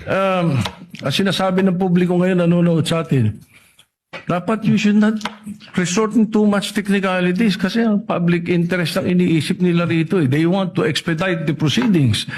Ang sinasabi ng publiko ngayon nanonood sa atin, dapat you should not resort in too much technicalities kasi ang public interest ang iniisip nila rito. They want to expedite the proceedings.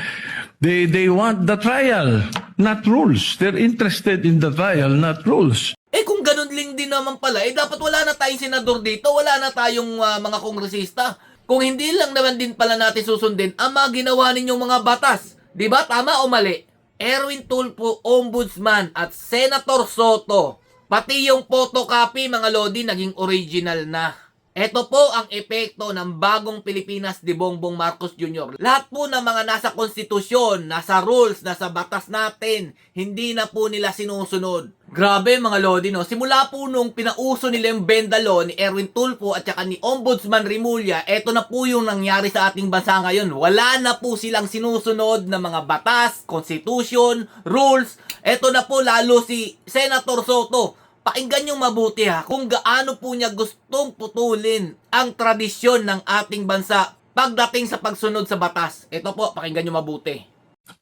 They want the trial, not rules. They're interested in the trial, not rules. Kung ganun lang din naman pala, dapat wala na tayong senador dito, wala na tayong mga kongresista. Kung hindi lang naman din pala natin susundin ang mga ginawa ninyong mga batas. Diba? Tama o mali? Erwin Tulfo, Ombudsman at Senator Soto, pati yung photocopy mga lodi naging original na. Ito po ang epekto ng bagong Pilipinas ni Bongbong Marcos Jr. Lahat po ng mga nasa konstitusyon, nasa rules, nasa batas natin, hindi na po nila sinusunod. Grabe mga lodi, no? Simula po nung pinauso nila yung Bendalo ni Erwin Tulfo at saka ni Ombudsman Remulla, eto na po yung nangyari sa ating bansa ngayon. Wala na po silang sinusunod na mga batas, constitution, rules. Eto na po lalo si Senator Soto. Pakinggan nyo mabuti ha kung gaano po niya gustong putulin ang tradisyon ng ating bansa pagdating sa pagsunod sa batas. Ito po, pakinggan nyo mabuti.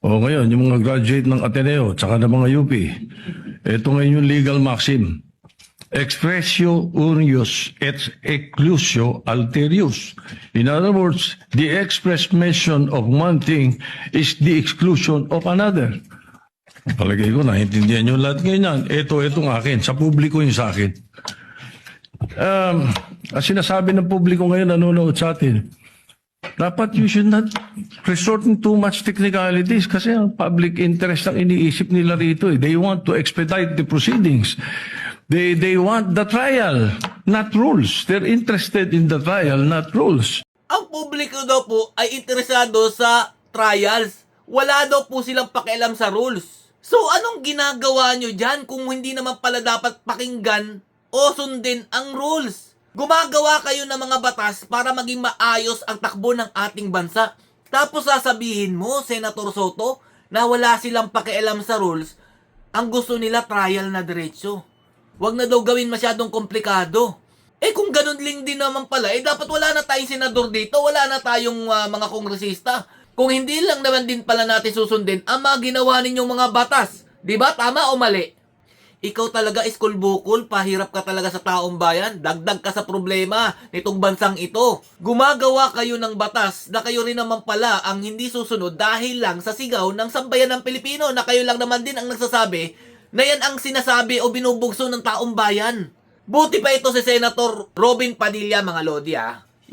O ngayon, yung mga graduate ng Ateneo tsaka ng mga UP, ito ngayon yung legal maxim. Expressio unius et exclusio alterius. In other words, the express mention of one thing is the exclusion of another. Palagay ko, naintindihan nyo lahat ngayon. Itong akin. Sa publiko yung sa akin. Ang sinasabi ng publiko ngayon nanonood sa atin, dapat you should not resort in too much technicalities kasi ang public interest ang iniisip nila rito. They want to expedite the proceedings. They want the trial, not rules. They're interested in the trial, not rules. Ang publiko daw po ay interesado sa trials. Wala daw po silang pakialam sa rules. So, anong ginagawa nyo dyan kung hindi naman pala dapat pakinggan o sundin ang rules? Gumagawa kayo ng mga batas para maging maayos ang takbo ng ating bansa. Tapos sasabihin mo, Senator Soto, na wala silang pakialam sa rules, ang gusto nila trial na diretso. Huwag na daw gawin masyadong komplikado. Kung ganun lang din naman pala, dapat wala na tayong senador dito, wala na tayong mga kongresista. Kung hindi lang naman din pala natin susundin ang mga ginawa ninyong mga batas. Diba? Tama o mali? Ikaw talaga iskulbukol, pahirap ka talaga sa taong bayan, dagdag ka sa problema nitong bansang ito. Gumagawa kayo ng batas na kayo rin naman pala ang hindi susunod dahil lang sa sigaw ng sambayan ng Pilipino na kayo lang naman din ang nagsasabi na yan ang sinasabi o binubugso ng taong bayan. Buti pa ito si Senator Robin Padilla mga lodi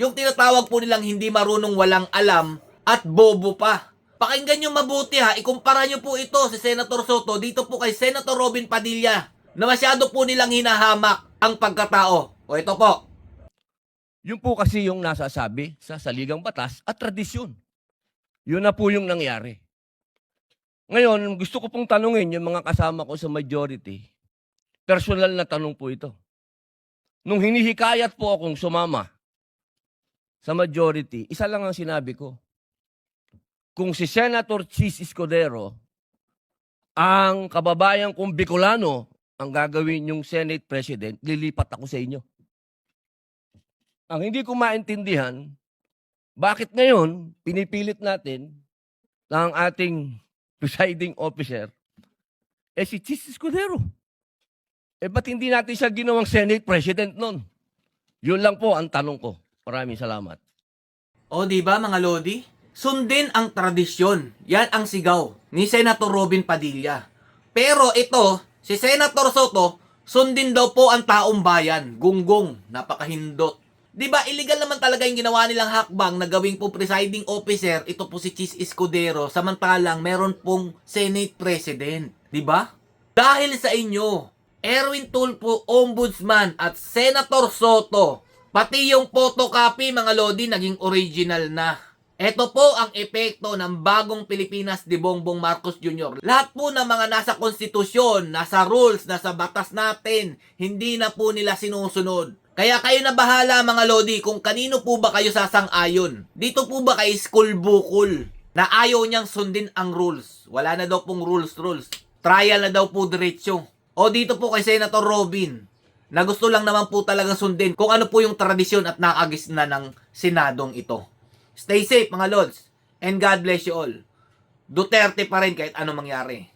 Yung tinatawag po nilang hindi marunong walang alam at bobo pa. Pakinggan nyo mabuti ikumpara nyo po ito si Senator Soto dito po kay Senator Robin Padilla na masyado po nilang hinahamak ang pagkatao. O ito po. Yun po kasi yung nasasabi sa saligang batas at tradisyon. Yun na po yung nangyari. Ngayon, gusto ko pong tanungin yung mga kasama ko sa majority. Personal na tanong po ito. Nung hinihikayat po akong sumama sa majority, isa lang ang sinabi ko. Kung si Senator Chis Escudero, ang kababayan kong Bicolano, ang gagawin yung Senate President, lilipat ako sa inyo. Ang hindi ko maintindihan, bakit ngayon pinipilit natin ng ating presiding officer, si Chis Escudero. Ba't hindi natin siya ginawang Senate President nun? Yun lang po ang tanong ko. Maraming salamat. O diba mga lodi? Sundin ang tradisyon. Yan ang sigaw ni Senator Robin Padilla. Pero ito, si Senator Soto, sundin daw po ang taong bayan. Gunggong, napakahindot. Diba, illegal naman talaga yung ginawa nilang hakbang na gawing po presiding officer, ito po si Chis Escudero, samantalang meron pong Senate President. Diba? Dahil sa inyo, Erwin Tulfo, Ombudsman at Senator Soto, pati yung photocopy mga lodi naging original na. Ito po ang epekto ng bagong Pilipinas ni Bongbong Marcos Jr. Lahat po ng mga nasa konstitusyon, nasa rules, nasa batas natin, hindi na po nila sinusunod. Kaya kayo na bahala mga lodi kung kanino po ba kayo sasang-ayon. Dito po ba kay School Bukol na ayaw niyang sundin ang rules. Wala na daw pong rules. Trial na daw po diretsyo. O dito po kay Senator Robin na gusto lang naman po talagang sundin kung ano po yung tradisyon at nakagis na ng Senadong ito. Stay safe mga lods and God bless you all. Duterte pa rin kahit anong mangyari.